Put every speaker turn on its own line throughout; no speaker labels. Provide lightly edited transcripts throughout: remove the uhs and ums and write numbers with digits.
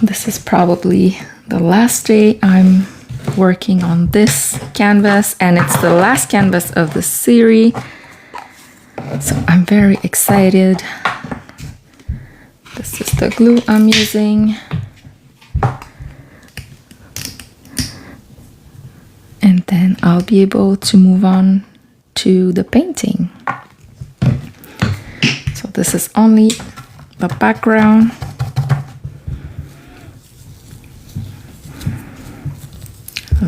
This is probably the last day I'm working on this canvas, and it's the last canvas of the series. So I'm very excited. This is the glue I'm using. And then I'll be able to move on to the painting. So this is only the background.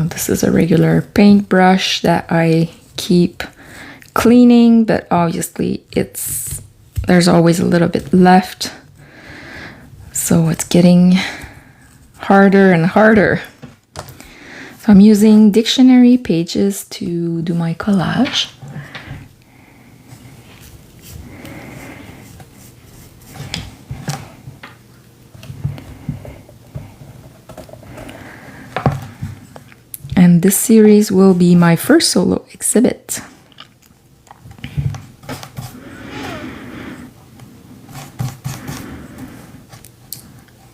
This is a regular paintbrush that I keep cleaning, but obviously there's always a little bit left. So it's getting harder and harder. So I'm using dictionary pages to do my collage. And this series will be my first solo exhibit.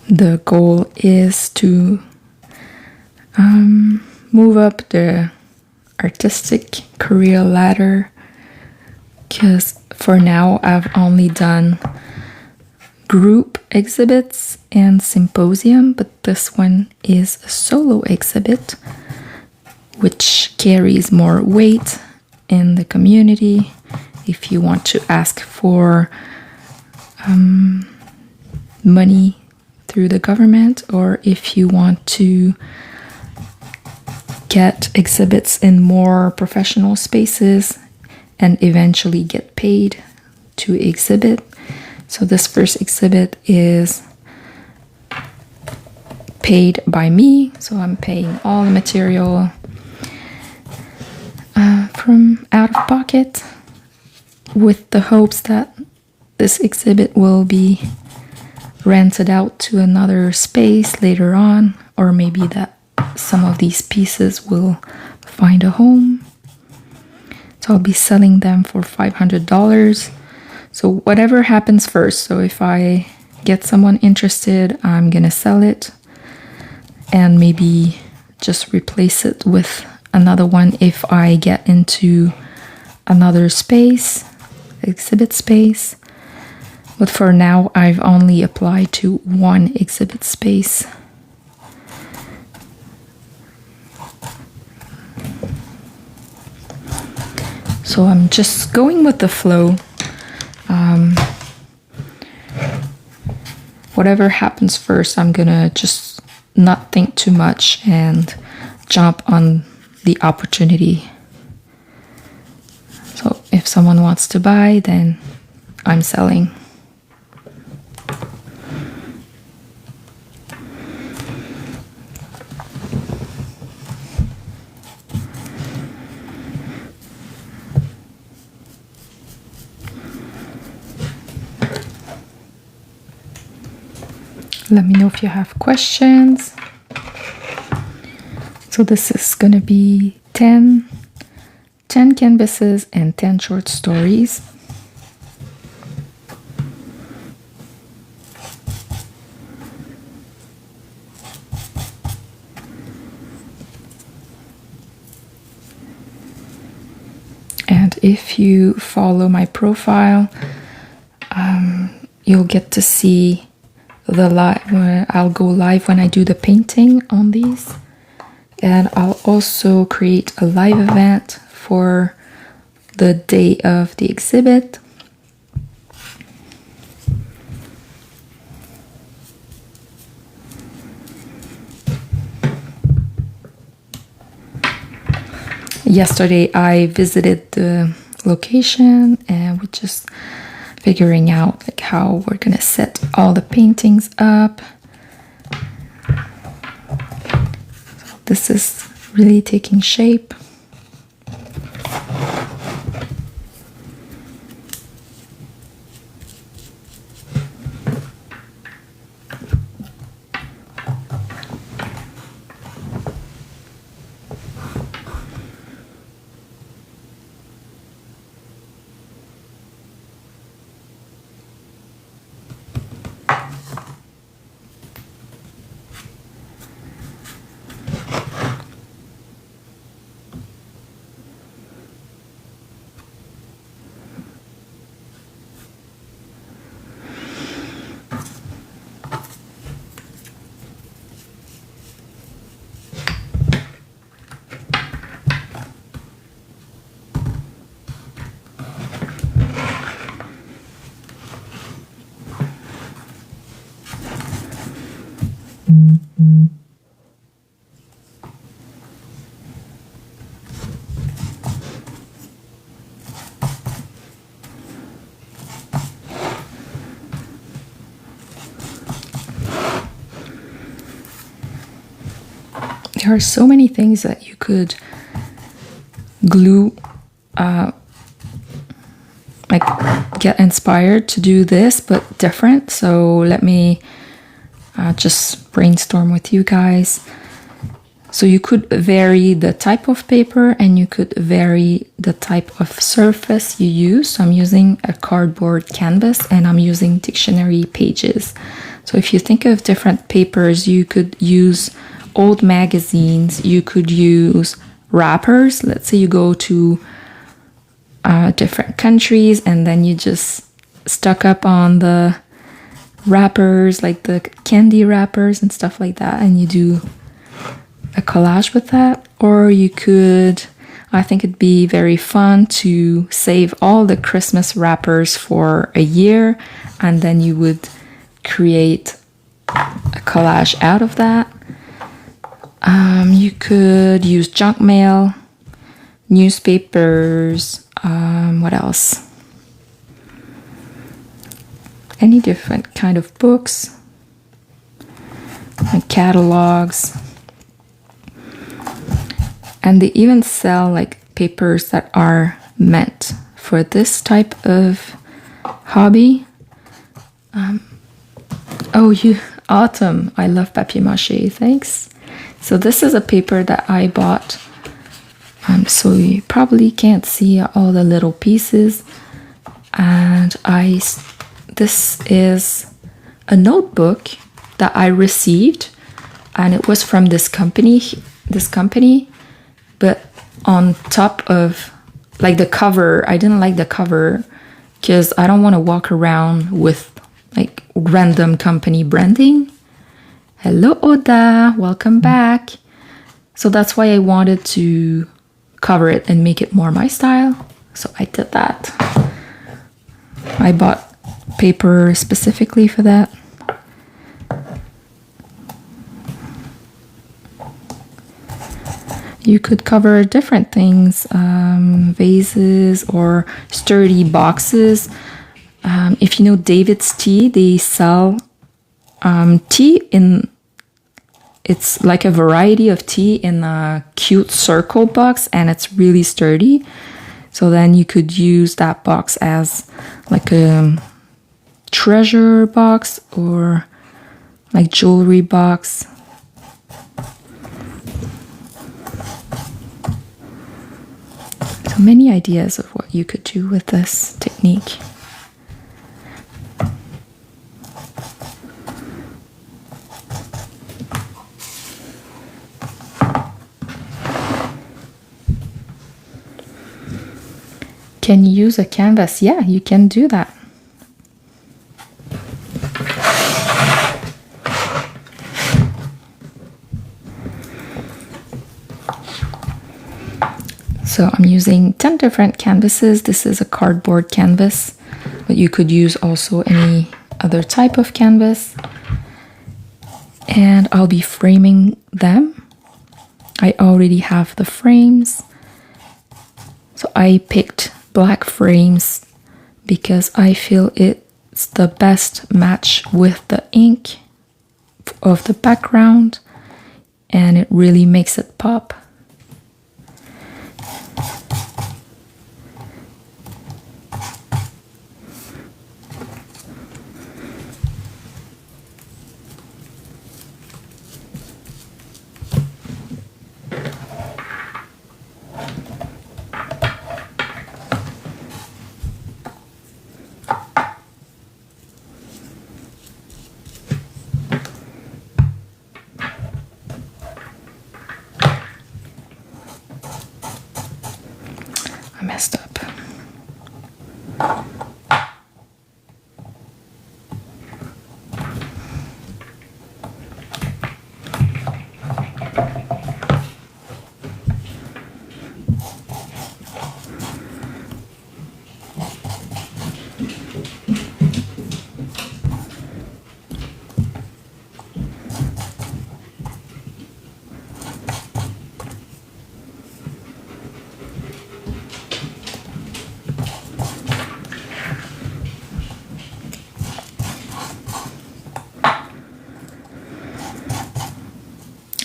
The goal is to move up the artistic career ladder, because for now I've only done group exhibits and symposium, but this one is a solo exhibit, which carries more weight in the community if you want to ask for money through the government, or if you want to get exhibits in more professional spaces and eventually get paid to exhibit. So this first exhibit is paid by me, so I'm paying all the material from out of pocket, with the hopes that this exhibit will be rented out to another space later on, or maybe that some of these pieces will find a home. So I'll be selling them for $500. So whatever happens first. So if I get someone interested, I'm gonna sell it and maybe just replace it with another one if I get into another space, exhibit space. But for now, I've only applied to one exhibit space. So I'm just going with the flow. Whatever happens first, I'm gonna just not think too much and jump on the opportunity. So if someone wants to buy, then I'm selling. Let me know if you have questions. So this is going to be 10 canvases and 10 short stories. And if you follow my profile, you'll get to see the live. I'll go live when I do the painting on these. And I'll also create a live event for the day of the exhibit. Yesterday I visited the location and we're just figuring out like how we're gonna set all the paintings up. So this is really taking shape. There are so many things that you could glue, like get inspired to do this, but different. So let me just brainstorm with you guys. So you could vary the type of paper and you could vary the type of surface you use. So I'm using a cardboard canvas and I'm using dictionary pages. So if you think of different papers, you could use old magazines, you could use wrappers. Let's say you go to different countries and then you just stuck up on the wrappers, like the candy wrappers and stuff like that, and you do a collage with that. Or you could, I think it'd be very fun to save all the Christmas wrappers for a year and then you would create a collage out of that. You could use junk mail, newspapers, what else? Any different kind of books, like catalogs. And they even sell like papers that are meant for this type of hobby. Autumn. I love papier-mâché, thanks. So this is a paper that I bought. So you probably can't see all the little pieces. And this is a notebook that I received, and it was from this company, but on top of like the cover, I didn't like the cover because I don't want to walk around with like random company branding. Hello Oda, welcome back. So that's why I wanted to cover it and make it more my style. So I did that. I bought paper specifically for that. You could cover different things, vases or sturdy boxes. If you know David's Tea, they sell tea in, it's like a variety of tea in a cute circle box, and it's really sturdy. So then you could use that box as like a treasure box or like jewelry box. So many ideas of what you could do with this technique. Can you use a canvas? Yeah, you can do that. So I'm using 10 different canvases. This is a cardboard canvas, but you could use also any other type of canvas. And I'll be framing them. I already have the frames. So I picked black frames because I feel it's the best match with the ink of the background, and it really makes it pop.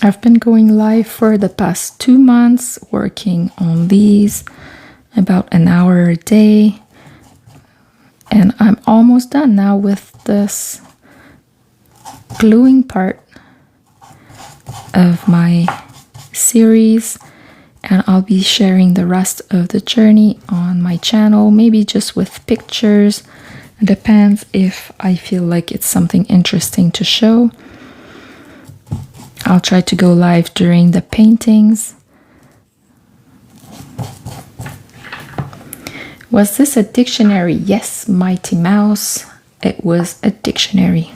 I've been going live for the past 2 months, working on these about an hour a day. And I'm almost done now with this gluing part of my series. And I'll be sharing the rest of the journey on my channel, maybe just with pictures. It depends if I feel like it's something interesting to show. I'll try to go live during the paintings. Was this a dictionary? Yes, Mighty Mouse. It was a dictionary.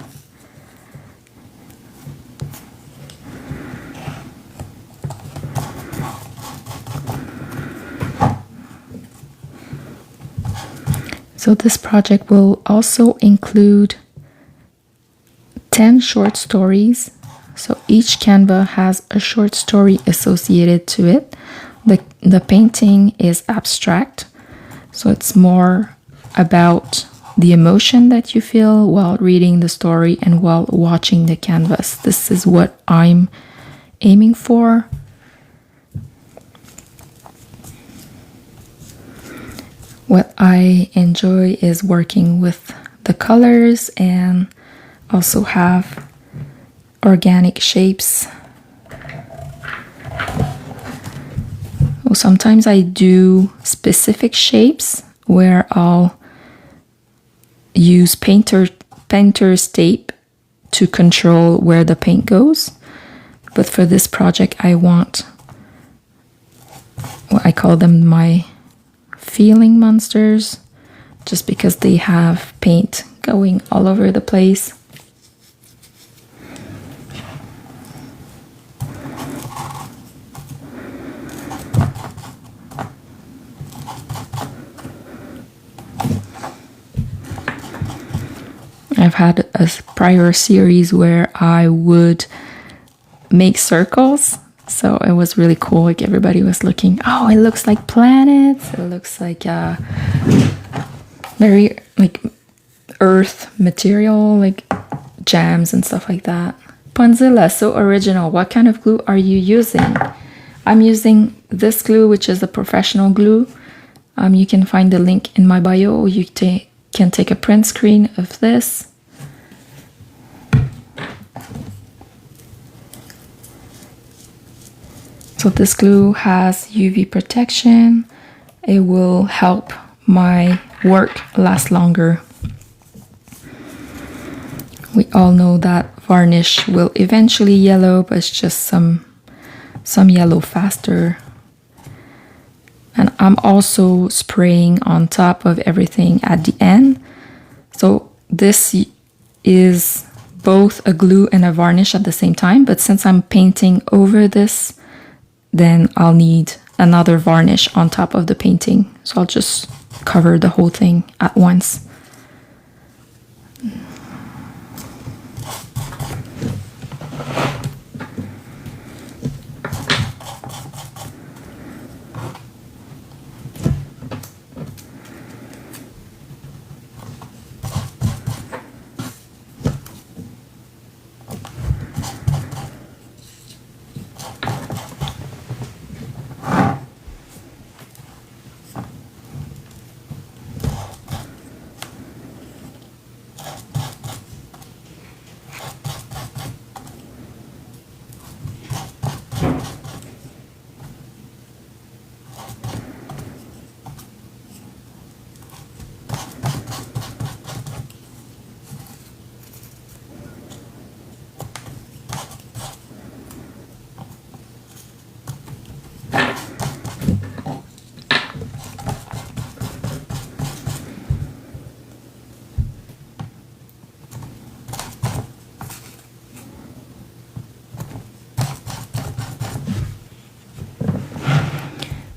So this project will also include 10 short stories. So each canvas has a short story associated to it. The painting is abstract, so it's more about the emotion that you feel while reading the story and while watching the canvas. This is what I'm aiming for. What I enjoy is working with the colors and also have organic shapes. Well, sometimes I do specific shapes where I'll use painter's tape to control where the paint goes. But for this project, I want, well, I call them my feeling monsters, just because they have paint going all over the place. I've had a prior series where I would make circles, so it was really cool. Like everybody was looking, oh, it looks like planets. It looks like very like earth material, like jams and stuff like that. Ponzilla, so original. What kind of glue are you using? I'm using this glue, which is a professional glue. You can find the link in my bio. You can take a print screen of this. So this glue has UV protection. It will help my work last longer. We all know that varnish will eventually yellow, but it's just some yellow faster. And I'm also spraying on top of everything at the end. So this is both a glue and a varnish at the same time, but since I'm painting over this, then I'll need another varnish on top of the painting. So I'll just cover the whole thing at once.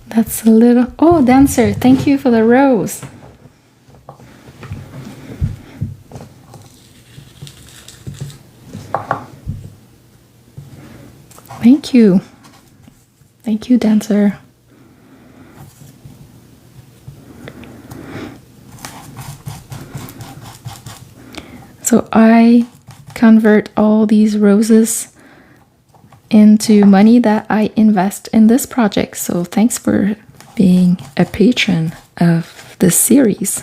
That's a little... Oh, Dancer, thank you for the rose. Thank you. Thank you, Dancer. So I convert all these roses into money that I invest in this project. So thanks for being a patron of this series.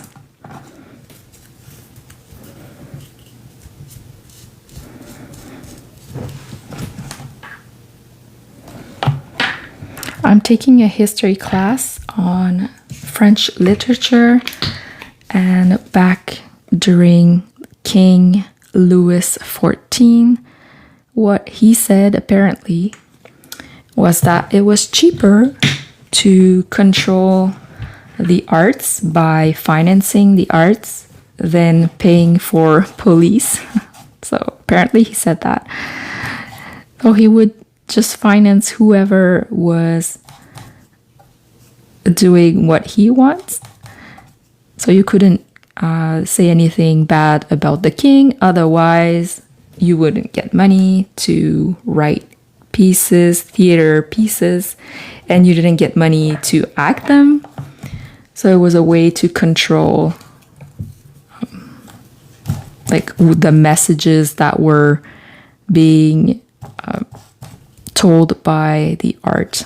I'm taking a history class on French literature, and back during King Louis XIV, what he said apparently was that it was cheaper to control the arts by financing the arts than paying for police. So apparently he said that. So he would just finance whoever was doing what he wants. So you couldn't say anything bad about the king, otherwise you wouldn't get money to write pieces, theater pieces, and you didn't get money to act them. So it was a way to control like the messages that were being told by the art.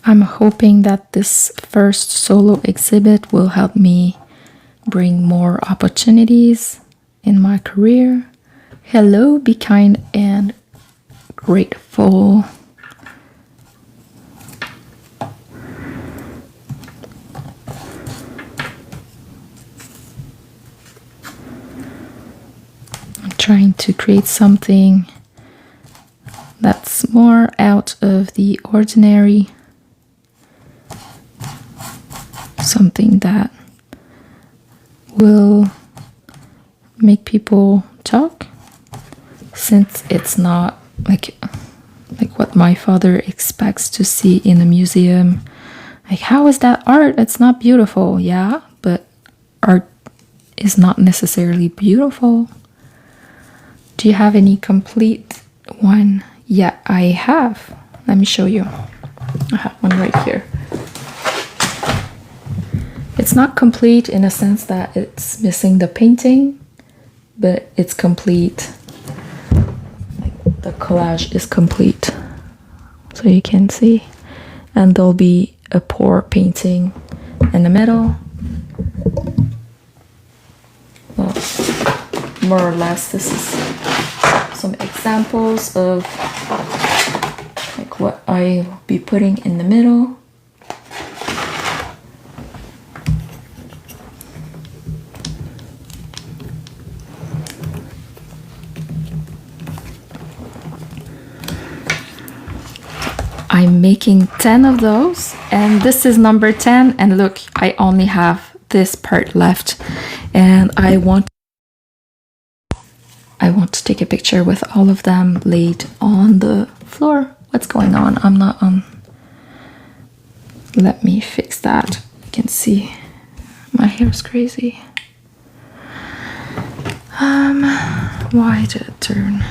I'm hoping that this first solo exhibit will help me bring more opportunities in my career. Hello, be kind and grateful. I'm trying to create something that's more out of the ordinary. Something that will make people talk, since it's not like what my father expects to see in a museum. Like, how is that art? It's not beautiful. Yeah, but art is not necessarily beautiful. Do you have any complete one? Yeah, I have. Let me show you. I have one right here. It's not complete in a sense that it's missing the painting, but it's complete. Like, the collage is complete. So you can see. And there'll be a pour painting in the middle. Well, more or less, this is some examples of like what I'll be putting in the middle. I'm making 10 of those, and this is number 10, and look, I only have this part left, and I want to take a picture with all of them laid on the floor. What's going on? I'm not on. Let me fix that. You can see my hair's crazy. Why did it turn?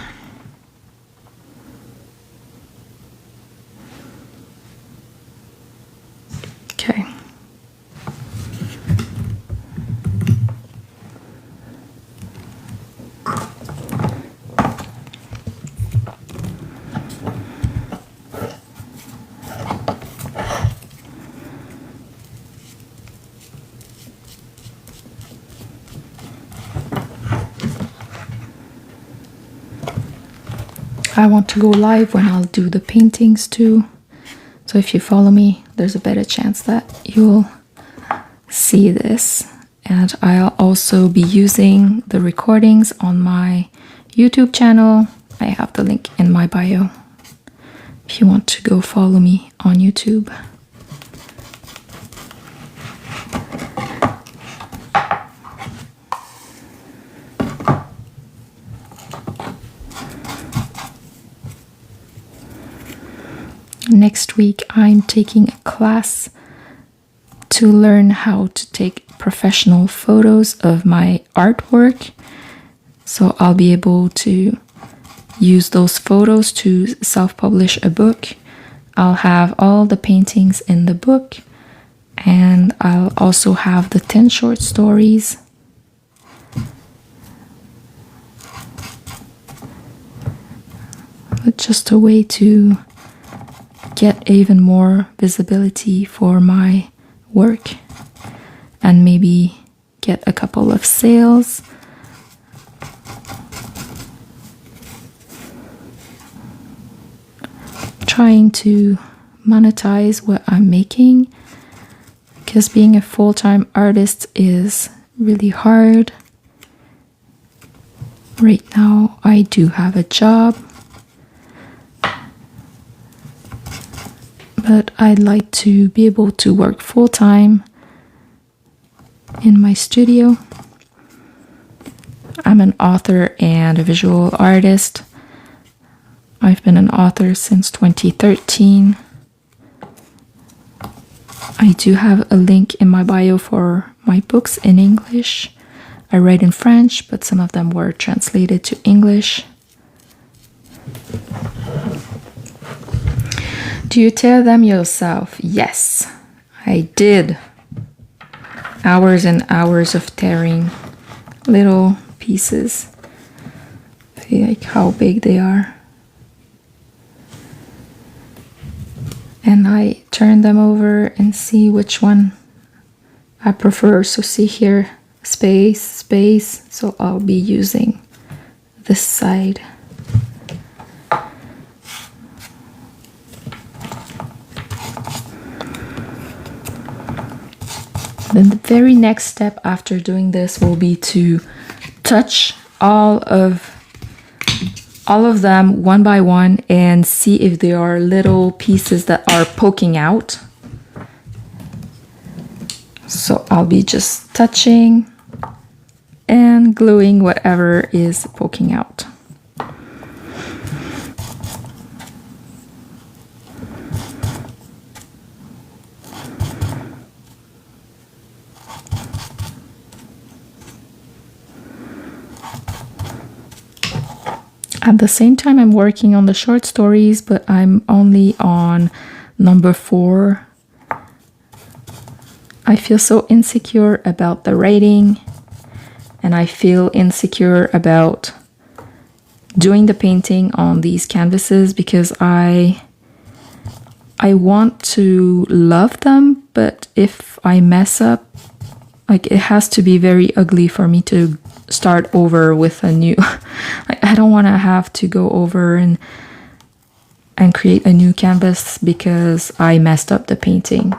Okay. I want to go live when I'll do the paintings too. So if you follow me, there's a better chance that you'll see this. And I'll also be using the recordings on my YouTube channel. I have the link in my bio if you want to go follow me on YouTube. Next week, I'm taking a class to learn how to take professional photos of my artwork. So I'll be able to use those photos to self-publish a book. I'll have all the paintings in the book, and I'll also have the 10 short stories. But just a way to get even more visibility for my work and maybe get a couple of sales. Trying to monetize what I'm making, because being a full-time artist is really hard. Right now I do have a job, but I'd like to be able to work full-time in my studio. I'm an author and a visual artist. I've been an author since 2013. I do have a link in my bio for my books in English. I write in French, but some of them were translated to English. Do you tear them yourself? Yes, I did. Hours and hours of tearing little pieces. See like how big they are. And I turn them over and see which one I prefer. So see here, space, space. So I'll be using this side. Then the very next step after doing this will be to touch all of them one by one and see if there are little pieces that are poking out. So I'll be just touching and gluing whatever is poking out. At the same time, I'm working on the short stories, but I'm only on number 4. I feel so insecure about the writing, and I feel insecure about doing the painting on these canvases because I want to love them, but if I mess up, like it has to be very ugly for me to start over with a new like I don't want to have to go over and create a new canvas because I messed up the painting,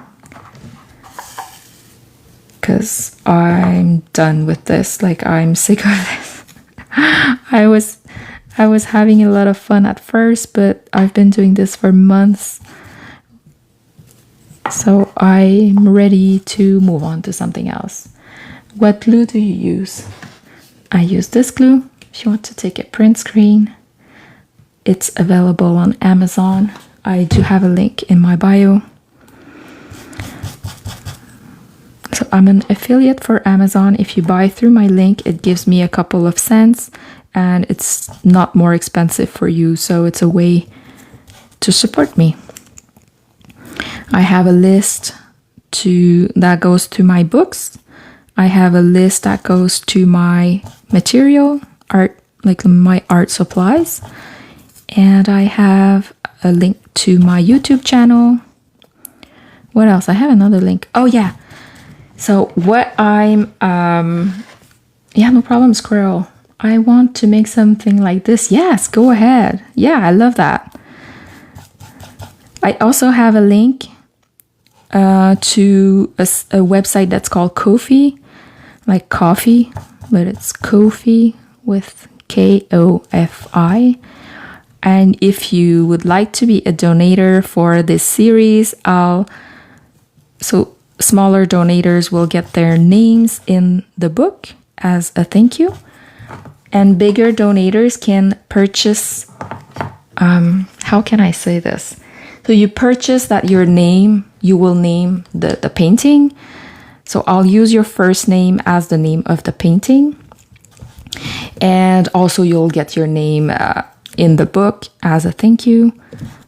because I'm done with this. Like I'm sick of this. I was having a lot of fun at first, but I've been doing this for months, so I'm ready to move on to something else. What glue do you use? I use this glue. If you want to take a print screen, it's available on Amazon. I do have a link in my bio. So I'm an affiliate for Amazon. If you buy through my link, it gives me a couple of cents and it's not more expensive for you. So it's a way to support me. I have a list that goes to my books. I have a list that goes to my material, art, like my art supplies. And I have a link to my YouTube channel. What else? I have another link. Oh yeah. So what I'm, yeah, no problem, squirrel. I want to make something like this. Yes, go ahead. Yeah, I love that. I also have a link to a website that's called Ko-fi, like coffee, but it's Ko-fi with Kofi. And if you would like to be a donator for this series, so smaller donators will get their names in the book as a thank you. And bigger donators can purchase, how can I say this? So you purchase that you will name the painting. So I'll use your first name as the name of the painting. And also you'll get your name in the book as a thank you.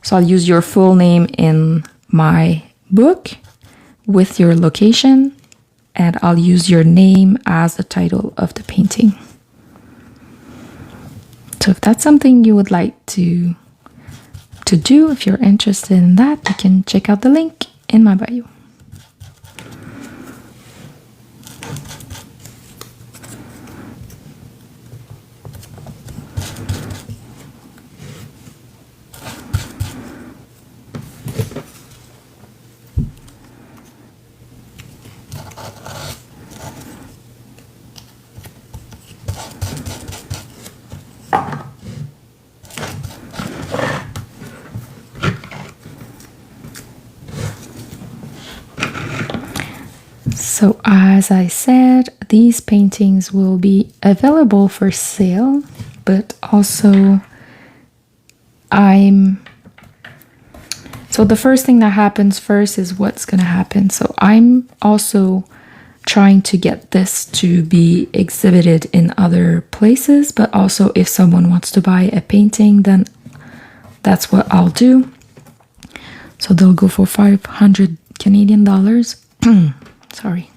So I'll use your full name in my book with your location, and I'll use your name as the title of the painting. So if that's something you would like to do, if you're interested in that, you can check out the link in my bio. So as I said, these paintings will be available for sale, but also so the first thing that happens first is what's going to happen. So I'm also trying to get this to be exhibited in other places, but also if someone wants to buy a painting, then that's what I'll do. So they'll go for 500 Canadian dollars. Sorry.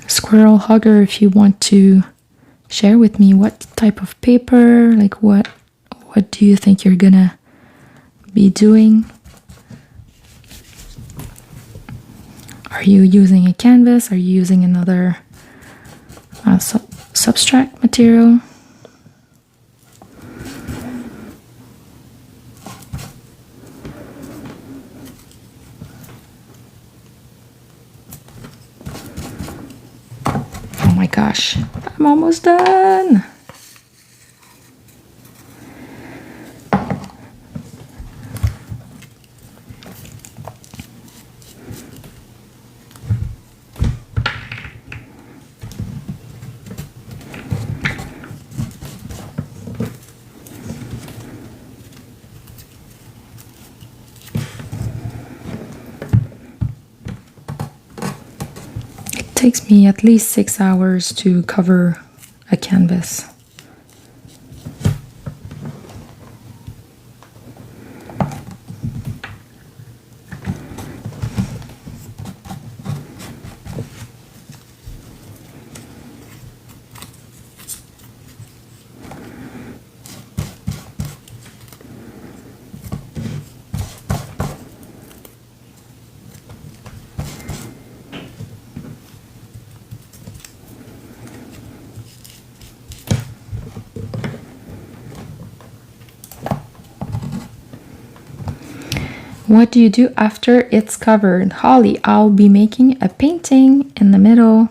Squirrel hugger, if you want to share with me what type of paper, like what do you think you're gonna be doing? Are you using a canvas? Are you using another substrate material? Oh my gosh, I'm almost done. It takes me at least 6 hours to cover a canvas. What do you do after it's covered? Holly, I'll be making a painting in the middle.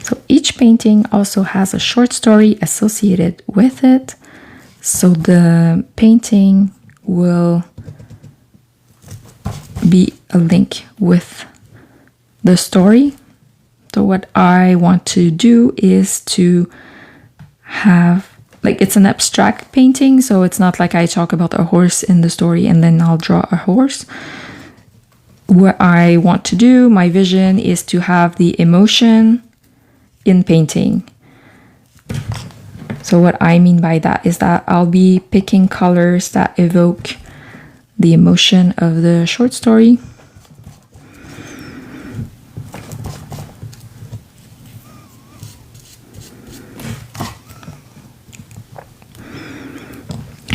So each painting also has a short story associated with it. So the painting will be a link with the story. So what I want to do is to have, like, it's an abstract painting, so it's not like I talk about a horse in the story and then I'll draw a horse. what I want to do, my vision is to have the emotion in painting. So what I mean by that is that I'll be picking colors that evoke the emotion of the short story.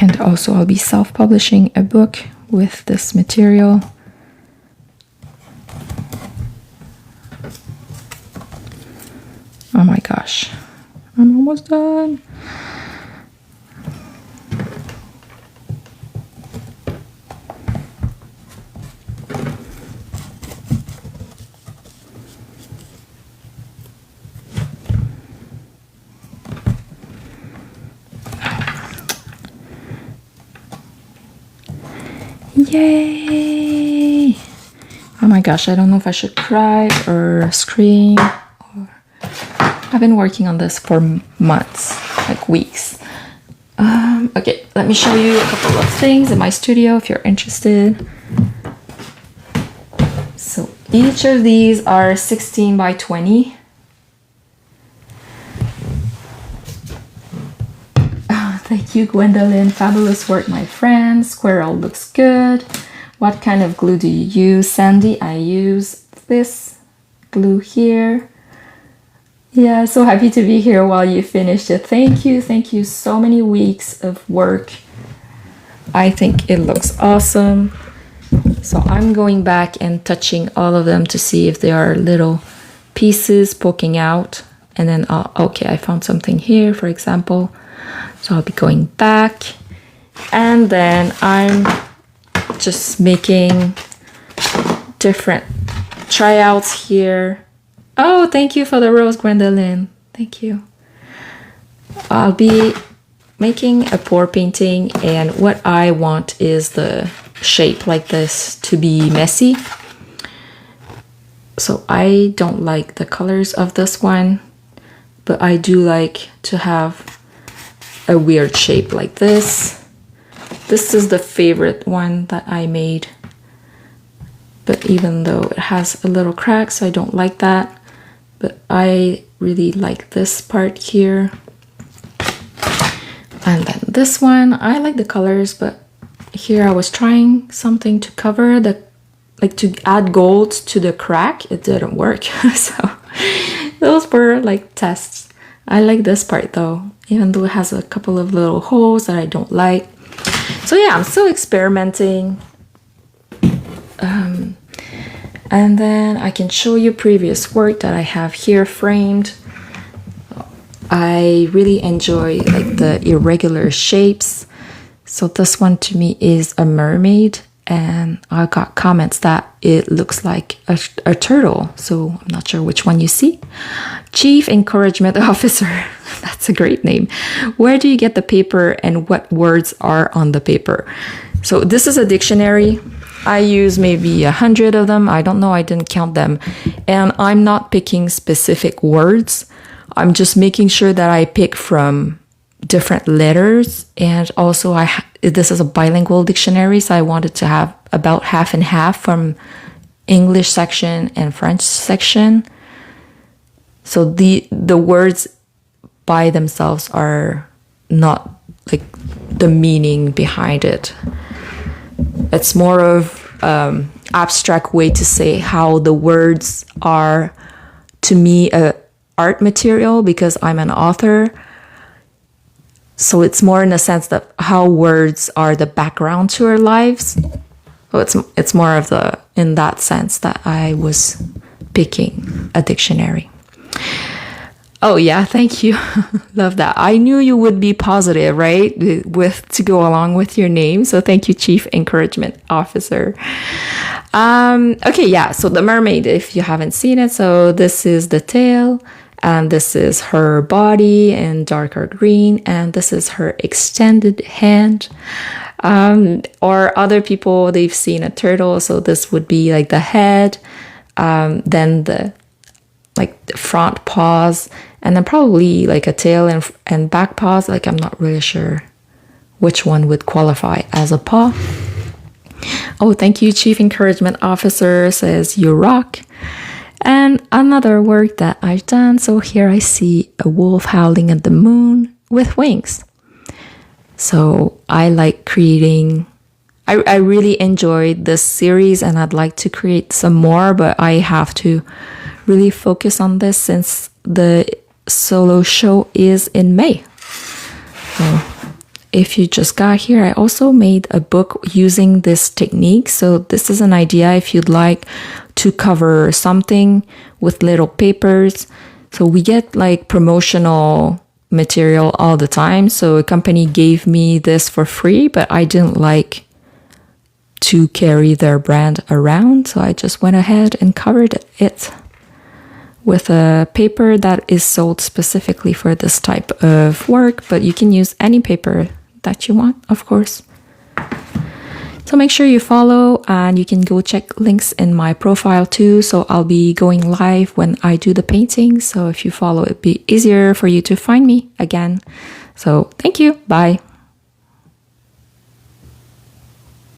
And also I'll be self-publishing a book with this material. Oh my gosh, I'm almost done. Yay! Oh my gosh, I don't know if I should cry or scream. I've been working on this for months, like weeks. Okay, let me show you a couple of things in my studio if you're interested. So each of these are 16 by 20. Thank you, Gwendolyn. Fabulous work, my friend. Squirrel looks good. What kind of glue do you use? Sandy, I use this glue here. Yeah, so happy to be here while you finished it. Thank you. Thank you. So many weeks of work. I think it looks awesome. So I'm going back and touching all of them to see if there are little pieces poking out. And then, okay, I found something here, for example. So I'll be going back, and then I'm just making different tryouts here. Oh, thank you for the rose, Gwendolyn. Thank you. I'll be making a pour painting, and what I want is the shape like this to be messy. So I don't like the colors of this one, but I do like to have a weird shape like this. This is the favorite one that I made, but even though it has a little crack, so I don't like that, but I really like this part here. And then this one, I like the colors, but here I was trying something to cover the, like to add gold to the crack. It didn't work. So those were like tests. I like this part though, even though it has a couple of little holes that I don't like. So yeah, I'm still experimenting. And then I can show you previous work that I have here framed. I really enjoy like the irregular shapes. So this one to me is a mermaid, and I got comments that it looks like a turtle. So I'm not sure which one you see. Chief Encouragement Officer. That's a great name. Where do you get the paper and what words are on the paper? So this is a dictionary. I use maybe 100 of them. I don't know. I didn't count them. And I'm not picking specific words. I'm just making sure that I pick from different letters. And also this is a bilingual dictionary, so I wanted to have about half and half from English section and French section. So the words by themselves are not like the meaning behind it. It's more of abstract way to say how the words are to me a art material, because I'm an author. So it's more in the sense that how words are the background to our lives. So it's more of the, in that sense that I was picking a dictionary. Oh yeah, thank you. Love that. I knew you would be positive, right? To go along with your name. So thank you, Chief Encouragement Officer. Okay, yeah. So the mermaid, if you haven't seen it, so this is the tail, and this is her body in darker green, and this is her extended hand. Or other people, they've seen a turtle, so this would be like the head, then the front paws, and then probably like a tail and back paws. Like I'm not really sure which one would qualify as a paw. Oh, thank you, Chief Encouragement Officer says you rock. And another work that I've done. So here I see a wolf howling at the moon with wings. So I like creating, I really enjoyed this series and I'd like to create some more, but I have to really focus on this since the solo show is in May. So if you just got here, I also made a book using this technique. So this is an idea if you'd like to cover something with little papers. So we get like promotional material all the time. So a company gave me this for free, but I didn't like to carry their brand around. So I just went ahead and covered it with a paper that is sold specifically for this type of work, but you can use any paper that you want, of course. So make sure you follow and you can go check links in my profile too. So I'll be going live when I do the painting. So if you follow, it'd be easier for you to find me again. So thank you. Bye.